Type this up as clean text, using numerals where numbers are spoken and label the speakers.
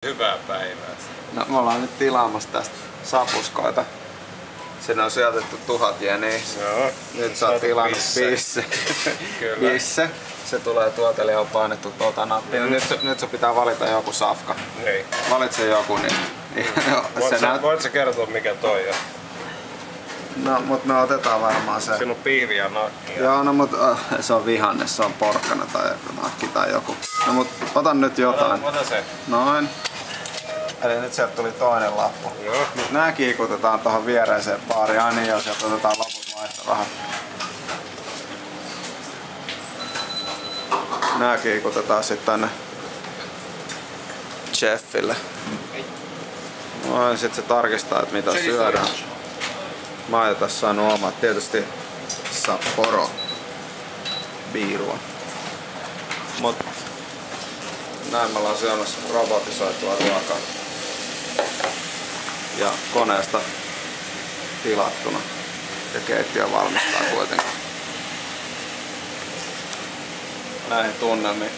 Speaker 1: Hyvää päivää.
Speaker 2: No, me ollaan nyt tilaamassa tästä sapuskoita. Sinne on sijoitettu 1000 jeniä.
Speaker 1: Joo.
Speaker 2: Nyt sä oot tilannut bisse. Bisse. Se tulee tuolta, eli on painettu tuota nappia. Nyt se pitää valita joku safka.
Speaker 1: Niin.
Speaker 2: Valitse joku, niin...
Speaker 1: Voit sä kertoa mikä toi on?
Speaker 2: No, mut me otetaan varmaan se.
Speaker 1: Siinä on piiri ja nakki.
Speaker 2: Joo, no mut se on vihanne, se on porkkana tai nakki tai joku. No mut otan nyt jotain.
Speaker 1: Ota se.
Speaker 2: Noin. Eli nyt sieltä tuli toinen lappu.
Speaker 1: Joo.
Speaker 2: Nyt nää kiikutetaan tuohon viereiseen baariin, aina jos sieltä otetaan loput vaihtorahat. Nää kiikutetaan sitten tänne chefille. Noin, sit se tarkistaa, että mitä syödään. Mä oon tässä saanut omat, tietysti Sapporo biirua. Mut näin me ollaan syömässä robotisoitua ruokaa. Ja koneesta tilattuna. Ja keittiö valmistaa kuitenkin. Näihin tunnelmiin